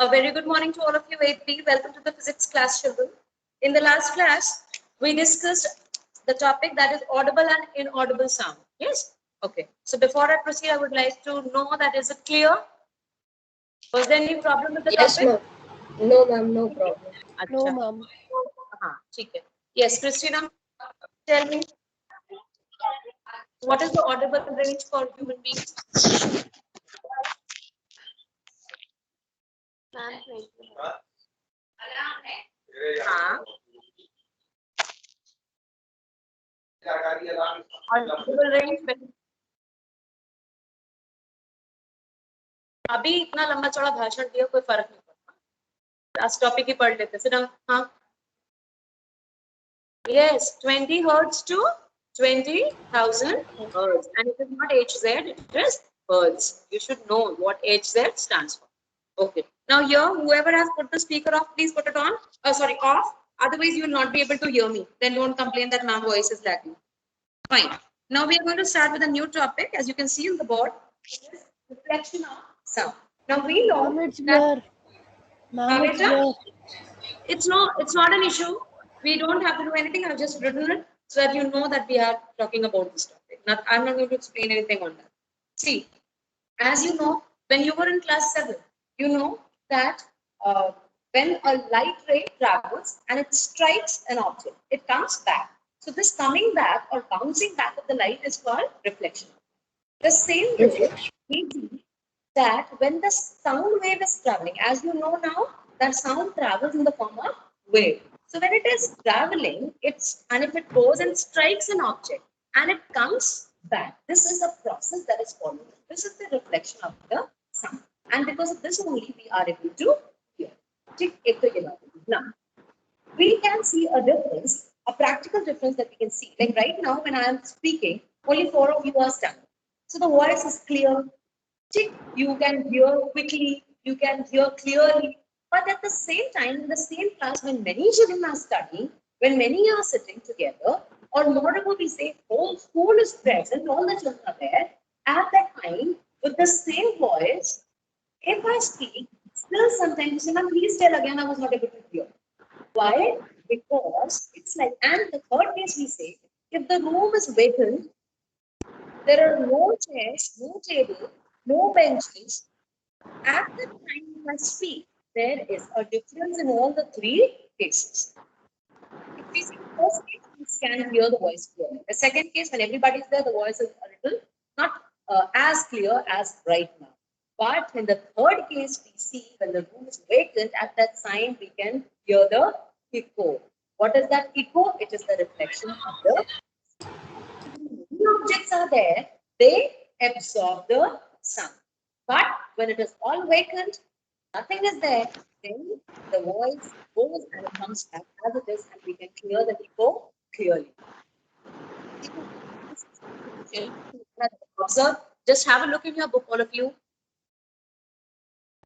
A very good morning to all of you. 8B. Welcome to the physics class, children. In the last class, we discussed the topic that is audible and inaudible sound. Yes? Okay. So before I proceed, I would like to know that is it clear? Was there any problem with the topic? Yes, ma'am. No, ma'am, no problem. No, ma'am. Yes, Christina, tell me, what is the audible range for human beings? Audible range. अभी इतना लंबा चौड़ा भाषण दिया कोई फर्क नहीं पड़ता. आज टॉपिक ही पढ़ लेते हैं. हाँ. Yes, 20 hertz to 20,000 hertz, and it is not HZ, it is hertz. You should know what HZ stands for. Okay. Now here, whoever has put the speaker off, please put it on. Sorry, off. Otherwise, you will not be able to hear me. Then don't complain that my voice is lagging. Fine. Now we are going to start with a new topic. As you can see on the board, it is reflection of sound. Now we know It's blur. Ma'am, it's blur. It's not an issue. We don't have to do anything. I've just written it so that you know that we are talking about this topic. I'm not going to explain anything on that. See, as you know, when you were in class 7, you know that when a light ray travels and it strikes an object, it comes back. So this coming back or bouncing back of the light is called reflection. The same way we see that when the sound wave is traveling, as you know now, that sound travels in the form of wave. So when it is traveling, and if it goes and strikes an object and it comes back, this is a process that is followed. This is the reflection of the sound. And because of this only, we are able to hear. Now, we can see a difference, a practical difference that we can see. Like right now, when I am speaking, only 4 of you are standing. So the voice is clear. You can hear quickly, you can hear clearly. But at the same time, in the same class, when many children are studying, when many are sitting together, or moreover, we say whole school is present, all the children are there, at that time, with the same voice, if I speak, still sometimes you say, "Ma'am, please tell again, I was not able to hear." Why? Because it's like, and the third case we say, if the room is vacant, there are no chairs, no table, no benches. At the time when I speak, there is a difference in all the 3 cases. If we see the first case, we can hear the voice clearly. The second case, when everybody is there, the voice is a little not as clear as right now. But in the third case, we see when the room is vacant, at that sign we can hear the echo. What is that echo? It is the reflection of the objects are there, they absorb the sound. But when it is all vacant, nothing is there, then the voice goes and it comes back as it is, and we can hear the echo clearly. Observe, just have a look in your book, all of you.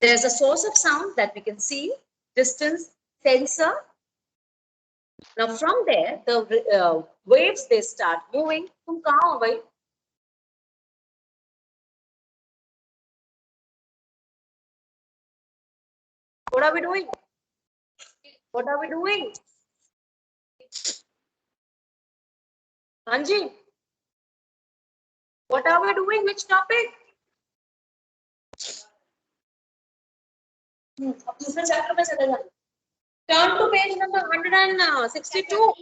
There's a source of sound that we can see, distance, sensor. Now from there, the waves, they start moving. Tum kahan ho bhai? What are we doing? What are we doing? Anji, what are we doing? Which topic? दूसरे chapter में चले जाना. Turn to page number 162.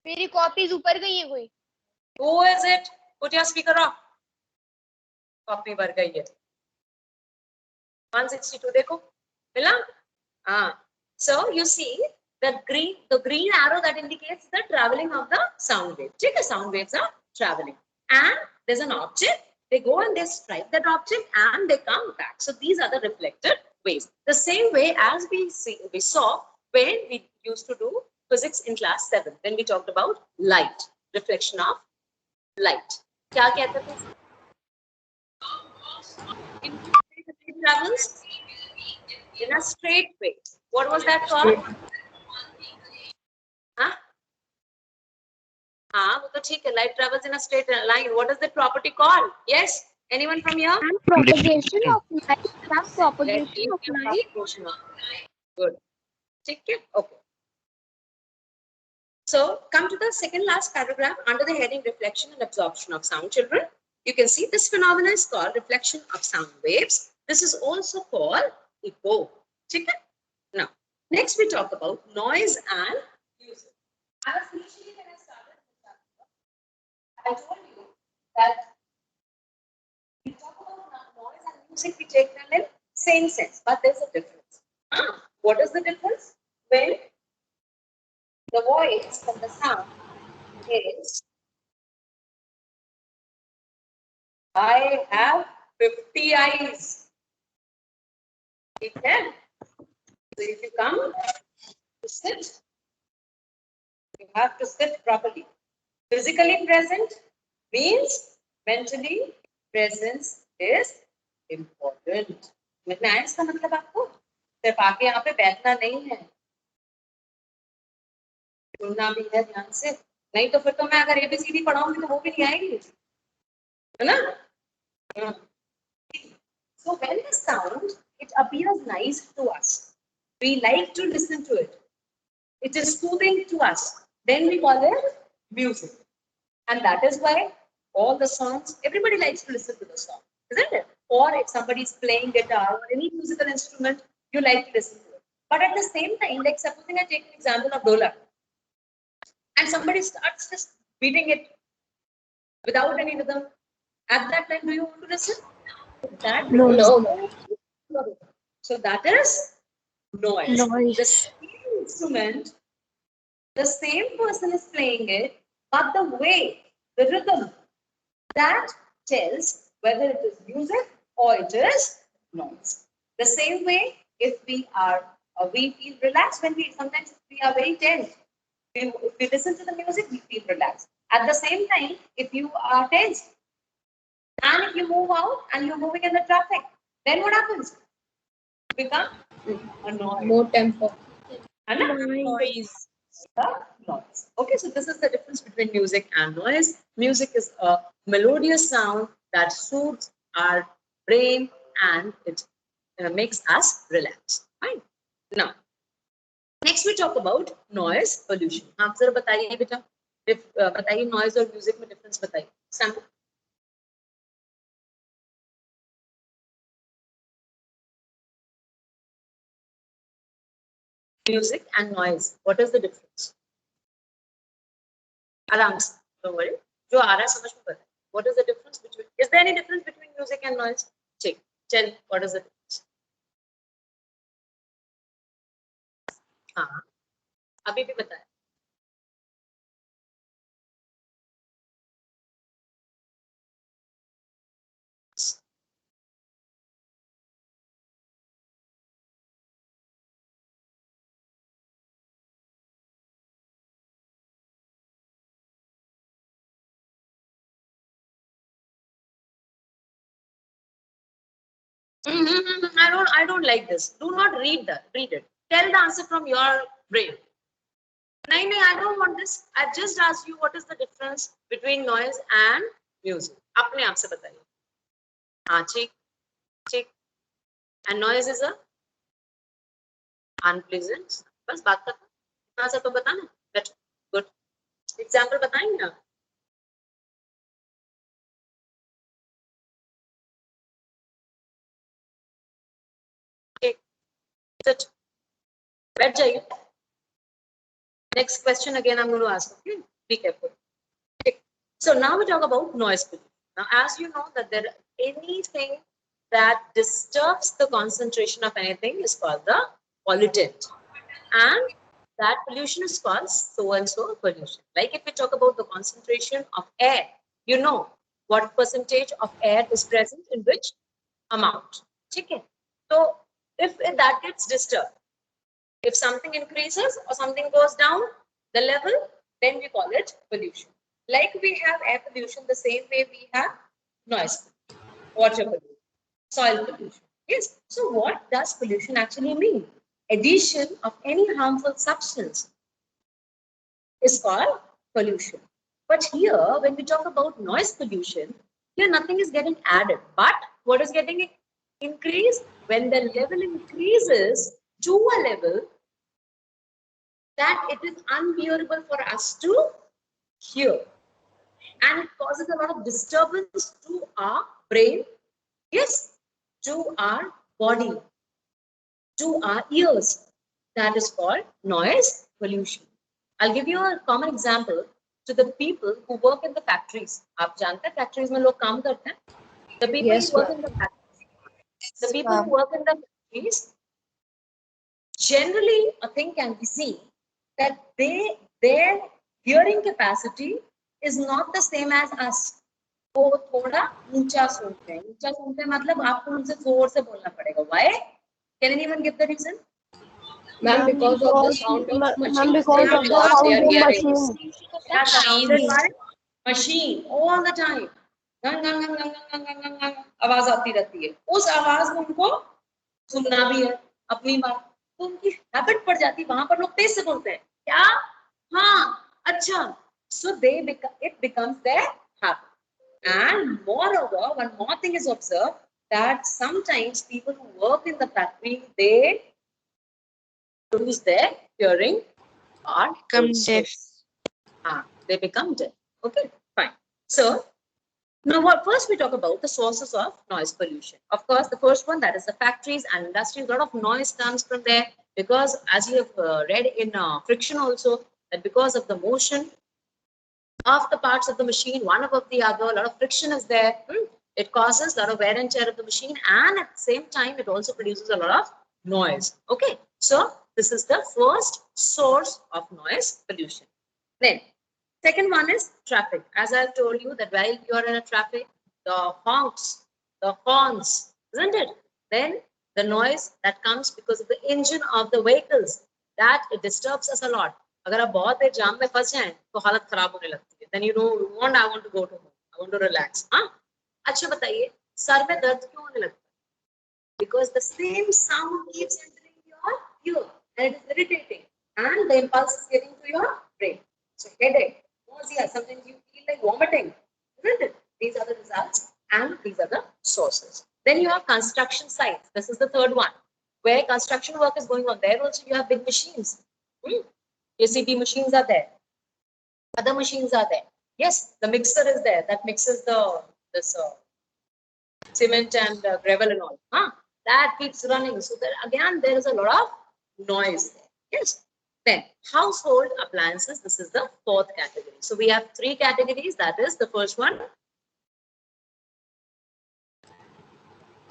मेरी copies ऊपर गई है कोई. Who is it? Put your speaker off. Copy भर गई है. 162 देखो, मिला? हाँ. So you see the green arrow that indicates the traveling of the sound wave. ठीक है, sound waves are traveling, and there's an object. They go and they strike that object and they come back. So these are the reflected waves. The same way as we saw when we used to do physics in class 7, when we talked about light, reflection of light. क्या कहते थे? It travels in a straight way. What was that called? हाँ? हाँ, वो तो ठीक है. Light travels in a straight line. What is the property called? Yes, Anyone from here? And propagation of light. Some Let propagation me of give light. propagation of light. Good. Check it. Okay. So come to the second last paragraph under the heading reflection and absorption of sound, children. You can see this phenomenon is called reflection of sound waves. This is also called echo. Check it. Now, next we talk about noise and music. I was initially when I started this chapter, I told you that we talk about noise and music, we take them in same sense, but there's a difference. What is the difference? When the voice and the sound is, I have 50 eyes. Okay. So if you come to sit, you have to sit properly. Physically present means mentally presence is important. समझ में आया इसका मतलब आपको? सिर्फ आके यहाँ पे बैठना नहीं है, सुनना भी है ध्यान से, नहीं तो फिर तो मैं अगर ABCD पढ़ाऊंगी तो वो भी नहीं आएगी, है ना? So when the sound, it appears nice to us, we like to listen to it, it is soothing to us, then we call it music. And that is why all the songs, everybody likes to listen to the song, isn't it? Or if somebody is playing guitar or any musical instrument, you like to listen to it. But at the same time, like supposing I take an example of Dholak, and somebody starts just beating it without any rhythm, at that time, do you want to listen? That No. So that is noise. Noise. The same instrument, the same person is playing it, but the way, the rhythm, that tells whether it is music or it is noise. The same way, if we are, we feel relaxed when sometimes we are very tense. If we listen to the music, we feel relaxed. At the same time, if you are tense, and if you move out and you're moving in the traffic, then what happens? You become annoyed. More tempo. Noise. Noise. Okay, so this is the difference between music and noise. Music is a melodious sound that soothes our brain and it makes us relax. Fine. Now, next we talk about noise pollution. आप जरा बताइए बेटा, बताइए noise और music में difference बताइए. Sample. Music and noise. What is the difference? आराम से, don't worry. जो आ रहा है समझ में बताइए. What is the difference between? Is there any difference between music and noise? Check. Tell what is the difference? हाँ, अभी भी बताया. I don't like this. Do not read that. Read it. Tell the answer from your brain. No, I don't want this. I just asked you what is the difference between noise and music. अपने आप से बताइए. हाँ, check. And noise is a unpleasant. बस बात करना. इतना सा तो बताना. Better. Good. Example बताएंगे आप. Sit. बैठ जाइए. Next question again I'm going to ask. Okay? Be careful. Okay. So now we talk about noise pollution. Now, as you know that there anything that disturbs the concentration of anything is called the pollutant, and that pollution is called so and so pollution. Like if we talk about the concentration of air, you know what percentage of air is present in which amount. Okay. So if that gets disturbed, if something increases or something goes down the level, then we call it pollution. Like we have air pollution, the same way we have noise pollution, water pollution, soil pollution. Yes. So what does pollution actually mean? Addition of any harmful substance is called pollution. But here, when we talk about noise pollution, Here nothing is getting added, but what is getting increased? When the level increases to a level that it is unbearable for us to hear, and it causes a lot of disturbance to our brain, yes, to our body, to our ears. That is called noise pollution. I'll give you a common example to the people who work in the factories. आप जानते हैं factories में लोग काम करते हैं? The people Yes, who work ma'am. in the factories, the people who work in the factories, generally a thing can be seen that their hearing capacity is not the same as us. वो थोड़ा ऊंचा सुनते हैं मतलब आपको उनसे जोर से बोलना पड़ेगा. Why? Can anyone give the reason? Ma'am, because of the sound of machines. Ma'am, because of the sound of machine. They are surrounded by machine all the time. गंग गंग गंग गंग गंग गंग गंग गंग आवाज आती रहती है. उस आवाज में उनको सुनना भी है अपनी बात, तो उनकी हैबिट पड़ जाती है. वहां पर लोग तेज से बोलते हैं. क्या? हाँ, अच्छा. So it becomes their habit. And moreover, one more thing is observed that sometimes people who work in the factory, they lose their hearing or Become deaf. They become deaf. Okay, fine. So now first we talk about the sources of noise pollution. Of course, the first one, that is the factories and industries. A lot of noise comes from there because, as you have read in friction also, that because of the motion of the parts of the machine, one above the other, a lot of friction is there. It causes a lot of wear and tear of the machine, and at the same time, it also produces a lot of noise. Okay, so this is the first source of noise pollution. Then, second one is traffic. As I've told you that while you're in a traffic, the honks, the horns, isn't it? Then the noise that comes because of the engine of the vehicles, that it disturbs us a lot. अगर आप बहुत देर जाम में फंस जाएं तो हालत खराब होने लगती है. Then you know, I want to go to home. I want to relax. हाँ? अच्छा बताइए, सर में दर्द क्यों होने लगता है? Because the same sound keeps entering your ear and it is irritating, and the impulse is getting to your brain. So headache, nausea, sometimes you feel like vomiting, isn't it? These are the results and these are the sources. Then you have construction sites. This is the third one, where construction work is going on. There also you have big machines. JCB machines are there. Other machines are there. Yes, the mixer is there. That mixes this cement and gravel and all. That keeps running. So again, there is a lot of noise there. Yes. Then household appliances. This is the fourth category. So we have three categories. That is the first one,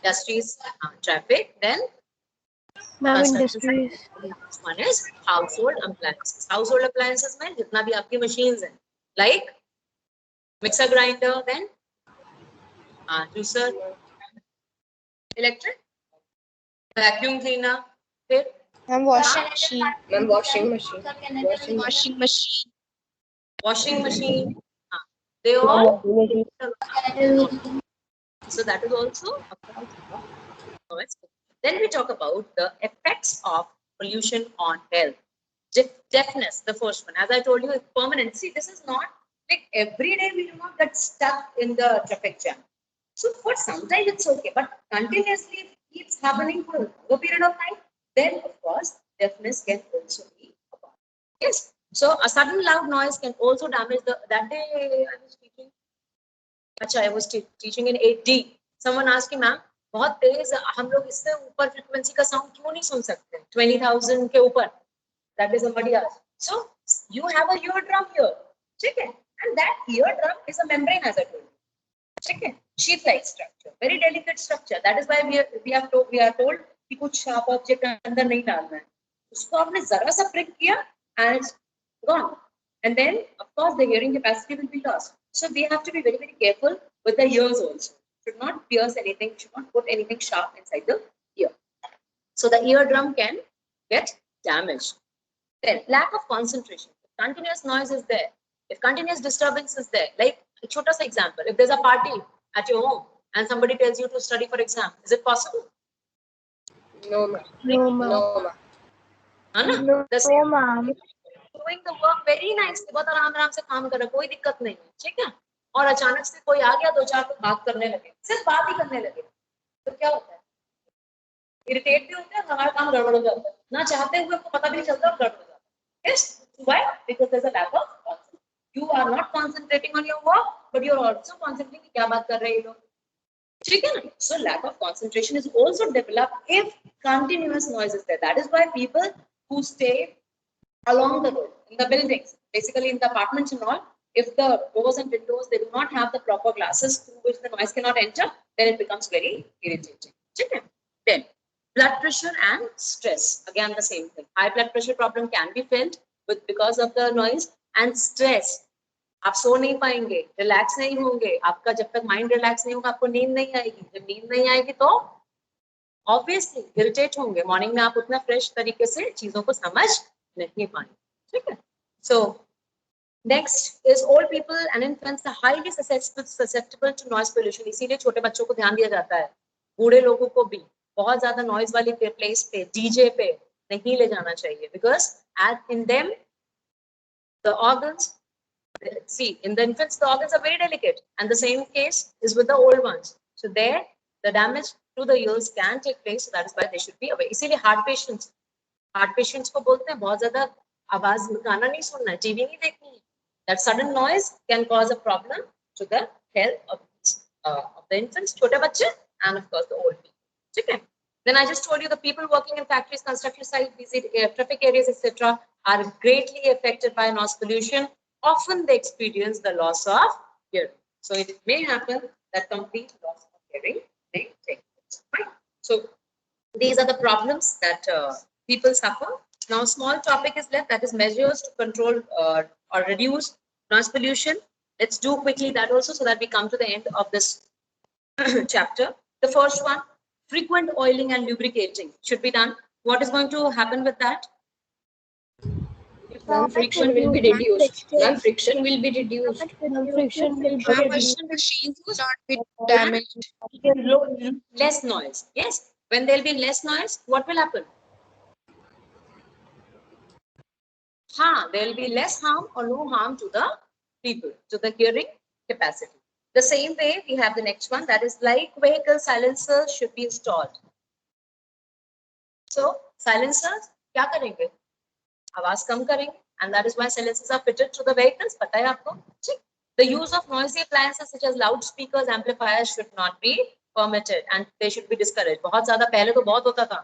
industries, traffic. Then Ma'am, industries. one is household appliances. Household appliances में जितना भी आपकी machines हैं, like mixer grinder, then juicer, electric, vacuum cleaner, फिर Ma'am, washing machine. Ma'am, washing machine. Washing machine. washing machine. They all. So that is also a part of noise. Then we talk about the effects of pollution on health. Deafness, the first one. As I told you, it's permanent. See, this is not like every day we do not get stuck in the traffic jam. So for some time it's okay, but continuously it keeps happening for a period of time, then of course deafness can also be a part. Yes. So a sudden loud noise can also damage the. That day I was teaching. अच्छा, I was teaching in 8D. Someone asked me, ma'am, बहुत तेज हम लोग इससे ऊपर frequency का sound क्यों नहीं सुन सकते? 20,000 के ऊपर. That is somebody asked. So you have a eardrum here, ठीक है? And that eardrum is a membrane, as I told you. ठीक है? Sheath-like structure, very delicate structure. That is why we are told कि कुछ sharp object अंदर नहीं डालना है. उसको आपने जरा सा prick किया and it's gone. And then of course the hearing capacity will be lost. So we have to be very, very careful with the ears also. Should not pierce anything, should not put anything sharp inside the ear. So the eardrum can get damaged. Then lack of concentration. If continuous noise is there, if continuous disturbance is there, like a chota sa example, if there's a party at your home and somebody tells you to study for exam, is it possible? No, ma'am. No, ma'am. No, ma'am. No, The ma'am. doing the work very nicely, बहुत आराम से काम कर रहा है, कोई दिक्कत नहीं है, ठीक है? और अचानक से कोई आ गया, दो चार तो बात करने लगे, सिर्फ बात ही करने लगे, तो क्या होता है? इरिटेट भी होते हैं, हमारा काम गड़बड़ हो जाता है, ना चाहते हुए हमको पता भी नहीं चलता, गड़बड़ हो जाता है। Yes, why? Because there's a lack of concentration. You are not concentrating on your work, but you are also concentrating क्या बात कर रहे हैं ये लोग, ठीक है ना? So lack of concentration is also developed if continuous noise is there. That is why people who stay along the road in the buildings, basically in the apartments and all, if the doors and windows they do not have the proper glasses through which the noise cannot enter, then it becomes very irritating. Okay? Then blood pressure and stress, again the same thing. High blood pressure problem can be felt with because of the noise and stress. आप सो नहीं पाएंगे, relax नहीं होंगे, आपका जब तक mind relax नहीं होगा आपको नींद नहीं आएगी, जब नींद नहीं आएगी तो ऑब्वियसली इरिटेट होंगे, मॉर्निंग में आप उतना फ्रेश तरीके से चीजों को समझ नहीं पाएंगे, ठीक है? So next is old people and infants are highly susceptible to noise pollution, इसीलिए छोटे बच्चों को ध्यान दिया जाता है, बूढ़े लोगों को भी बहुत ज्यादा नॉइज वाली प्लेस पे, डीजे पे नहीं ले जाना चाहिए, because at in them the organs, see in the infants the organs are very delicate, and the same case is with the old ones, so there the damage to the ears can take place, so that is why they should be away. इसीलिए heart patients को बोलते हैं बहुत ज्यादा आवाज गाना नहीं सुनना है, टीवी नहीं देखनी है, that sudden noise can cause a problem to the health of the infants, छोटे बच्चे and of course the old people, ठीक है? Then I just told you the people working in factories, construction sites, busy traffic areas, etc. are greatly affected by noise pollution. Often they experience the loss of hearing. So it may happen that complete loss of hearing may take place. Right? So these are the problems that people suffer. Now, small topic is left, that is measures to control or reduce noise pollution. Let's do quickly that also, so that we come to the end of this chapter. The first one, frequent oiling and lubricating should be done. What is going to happen with that? Friction will be reduced. Friction will be reduced. Friction will be Friction reduced. Machines will not be damaged. Less noise. Yes. When there will be less noise, what will happen? There will be less harm or no harm to the people, to the hearing capacity. The same way, we have the next one, that is light vehicle silencers should be installed. So, silencers, क्या करेंगे? आवाज कम करेंगे, and that is why silencers are fitted to the vehicles. पता है आपको? ठीक. The use of noisy appliances such as loudspeakers, amplifiers should not be permitted and they should be discouraged. बहुत ज्यादा पहले तो बहुत होता था,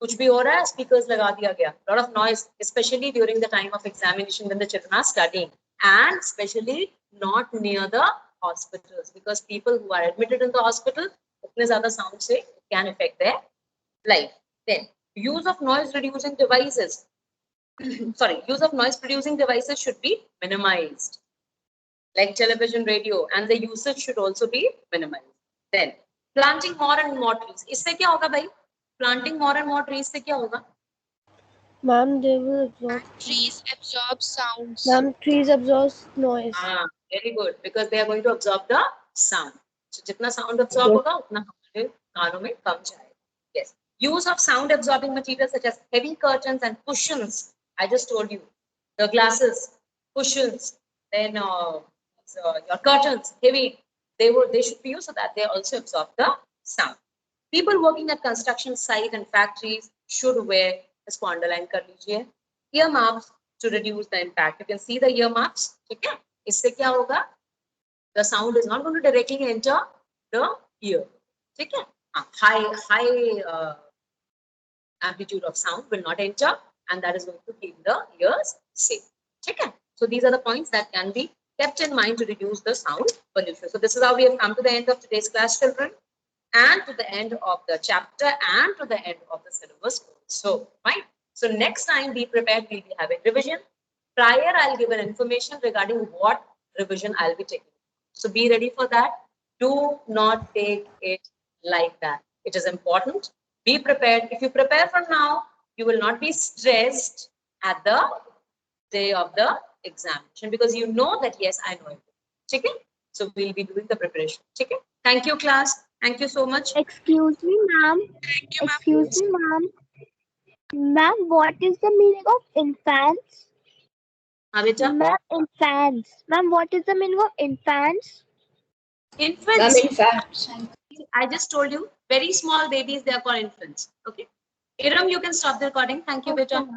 कुछ भी हो रहा है speakers लगा दिया गया, lot of noise, especially during the time of examination when the children are studying, and especially not near the hospitals, because people who are admitted in the hospital, उतने ज्यादा sound से can affect their life. Then use of noise reducing devices. Use of noise producing devices should be minimized, like television, radio, and the usage should also be minimized. Then planting more and more trees. इससे क्या होगा भाई? Planting more and more trees से क्या होगा? Ma'am, they will absorb. Trees absorb sounds. Ma'am, trees absorb noise. Very good, because they are going to absorb the sound. So जितना sound absorb होगा उतना हमारे कानों में कम जाएगा. Yes. Use of sound absorbing materials such as heavy curtains and cushions. I just told you, the glasses, cushions, then your curtains, heavy, they should be used so that they also absorb the sound. People working at construction sites and factories should wear, इसको underline कर लीजिए, earmuffs to reduce the impact. You can see the earmuffs, ठीक है? इससे क्या होगा? The sound is not going to directly enter the ear, ठीक है? High amplitude of sound will not enter, and that is going to keep the ears safe. Okay? So these are the points that can be kept in mind to reduce the sound pollution. So this is how we have come to the end of today's class, children, and to the end of the chapter and to the end of the syllabus. So, right? So next time, be prepared. We'll be having revision. Prior, I'll give an information regarding what revision I'll be taking. So be ready for that. Do not take it like that. It is important. Be prepared. If you prepare from now, you will not be stressed at the day of the examination, because you know that yes, I know it. Okay? So we'll be doing the preparation. Okay? Thank you, class. Thank you so much. Excuse me, ma'am. Excuse me, ma'am. Ma'am, what is the meaning of infants? beta? Ma'am, infants. Ma'am, what is the meaning of infants? Ma'am, Infants. in fact. I just told you, very small babies, they are called infants. Okay. Iram, you can stop the recording. Thank you, beta.